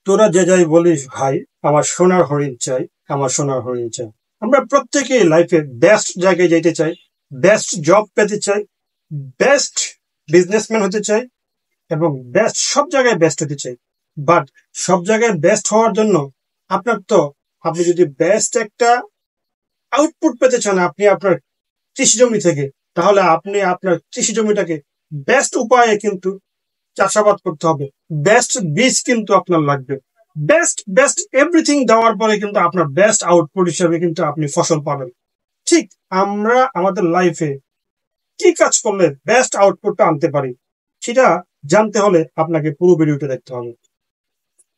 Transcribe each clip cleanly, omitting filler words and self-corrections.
তোরা যে যাই বলিস ভাই, আমার সোনার হরিণ চাই, আমার সোনার হরিণ চাই। আমরা প্রত্যেকেই লাইফে বেস্ট জায়গায় যেতে চাই, বেস্ট জব পেতে চাই, বেস্ট বিজনেসম্যান হতে চাই এবং বেস্ট সব জায়গায় বেস্ট হতে চাই। বাট সব জায়গায় বেস্ট হওয়ার জন্য আপনার তো, আপনি যদি বেস্ট একটা আউটপুট পেতে চান আপনি আপনার কৃষি জমি থেকে, তাহলে আপনি আপনার কৃষি জমিটাকে বেস্ট উপায়ে কিন্তু চাষাবাদ করতে হবে। বেস্ট বীজ কিন্তু আপনার লাগবে। বেস্ট বেস্ট এভরিথিং দেওয়ার পরে কিন্তু আপনার বেস্ট আউটপুট হিসেবে কিন্তু আপনি ফসল পাবেন। ঠিক আমরা আমাদের লাইফে কি কাজ করলে বেস্ট আউটপুটটা আনতে পারি, সেটা জানতে হলে আপনাকে পুরো ভিডিওটা দেখতে হবে।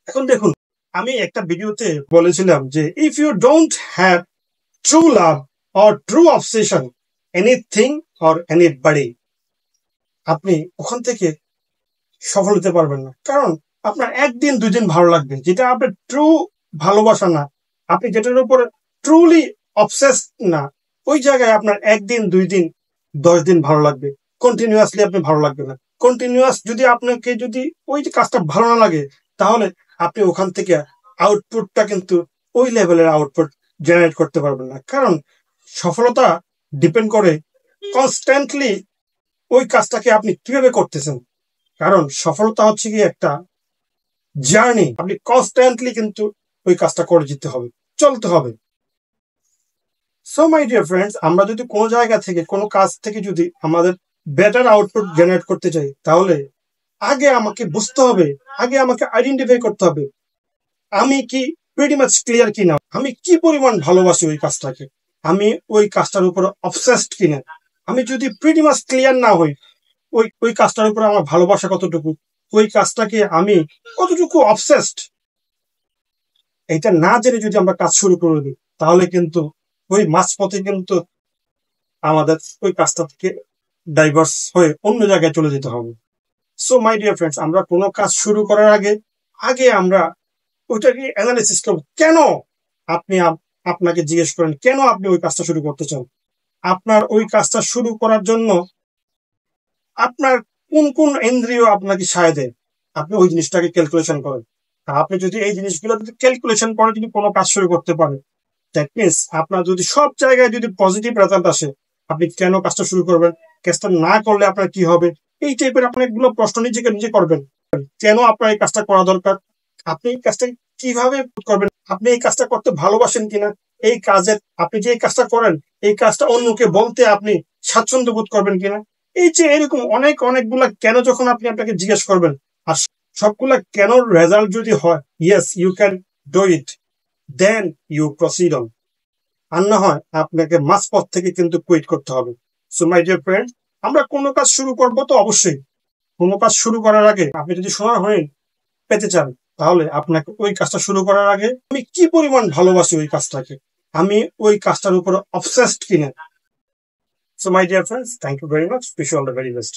এখন দেখুন, আমি একটা ভিডিওতে বলেছিলাম যে if you don't have true love or true obsession anything or anybody, আপনি ওখান থেকে সফল হতে পারবেন না। কারণ আপনার একদিন দুই দিন ভালো লাগবে, যেটা আপনার ট্রু ভালোবাসা না, আপনি যেটার উপরে ট্রুলি অবসেস না, ওই জায়গায় আপনার একদিন দুই দিন 10 দিন ভালো লাগবে, কন্টিনিউয়াসলি আপনি ভালো লাগবে না। কন্টিনিউয়াস যদি আপনাকে যদি ওই যে কাজটা ভালো না লাগে, তাহলে আপনি ওখান থেকে আউটপুটটা কিন্তু ওই লেভেলের আউটপুট জেনারেট করতে পারবেন না। কারণ সফলতা ডিপেন্ড করে কনস্ট্যান্টলি ওই কাজটাকে আপনি কিভাবে করতেছেন। কারণ সফলতা হচ্ছে কি একটা জার্নি, আপনি কনস্ট্যান্টলি কিন্তু ওই কাজটা করে যেতে হবে, চলতে হবে। সো মাই ডিয়ার ফ্রেন্ডস, আমরা যদি কোনো জায়গা থেকে কোনো কাজ থেকে যদি আমাদের বেটার আউটপুট জেনারেট করতে চাই, তাহলে আগে আমাকে বুঝতে হবে, আগে আমাকে আইডেন্টিফাই করতে হবে আমি কি প্রিটি মাচ ক্লিয়ার কিনা, আমি কি পরিমাণ ভালোবাসি ওই কাজটাকে, আমি ওই কাজটার উপর অবসেসড কিনা। আমি যদি প্রিটি মাচ ক্লিয়ার না হই ওই ওই কাজটার উপর আমার ভালোবাসা কতটুকু, ওই কাজটাকে আমি কতটুকু অবসেসড, এটা না জেনে যদি আমরা কাজ শুরু করে দিই, তাহলে কিন্তু ওই মাঝপথে কিন্তু আমাদের ওই কাজটা থেকে ডাইভার্স হয়ে অন্য জায়গায় চলে যেতে হবে। সো মাই ডিয়ার ফ্রেন্ডস, আমরা কোনো কাজ শুরু করার আগে আগে আমরা ওইটাকে অ্যানালিসিস করবো। কেন আপনি আপনাকে জিজ্ঞেস করেন কেন আপনি ওই কাজটা শুরু করতে চান, আপনার ওই কাজটা শুরু করার জন্য আপনার কোন কোন ইন্দ্রিয় আপনাকে সায় দেয়, আপনি ওই জিনিসটাকে ক্যালকুলেশন করেন। আপনি যদি এই জিনিসগুলো যদি ক্যালকুলেশন করে যদি কোনো কাজ শুরু করতে পারেন, দ্যাট মিনস আপনার যদি সব জায়গায় যদি পজিটিভ রেজাল্ট আসে, আপনি কেন কাজটা শুরু করবেন, কাজটা না করলে আপনার কি হবে, এই টাইপের আপনি এগুলো প্রশ্ন নিজেকে নিজে করবেন। কেন আপনার এই কাজটা করা দরকার, আপনি এই কাজটা কিভাবে করবেন, আপনি এই কাজটা করতে ভালোবাসেন কিনা, এই কাজের আপনি যে এই কাজটা করেন এই কাজটা অন্যকে বলতে আপনি স্বাচ্ছন্দ্য বোধ করবেন কিনা। এই যে এরকম অনেক অনেকগুলা কেন যখন আপনি আপনাকে জিজ্ঞেস করবেন, আর সবগুলা কেন রেজাল্ট যদি হয়, yes you can do it, then you proceed on. আর না হয় আপনাকে মাঝপথ থেকে কিন্তু কুইট করতে হবে। সো মাই ডিয়ার ফ্রেন্ড, আমরা কোনো কাজ শুরু করব তো অবশ্যই কোনো কাজ শুরু করার আগে আপনি যদি সোনার হরিণ পেতে চান, তাহলে আপনাকে ওই কাজটা শুরু করার আগে আমি কি পরিমাণ ভালোবাসি ওই কাজটাকে, আমি ওই কাজটার উপর অবসেসড কিনা। So my dear friends, thank you very much, wish you all the very best.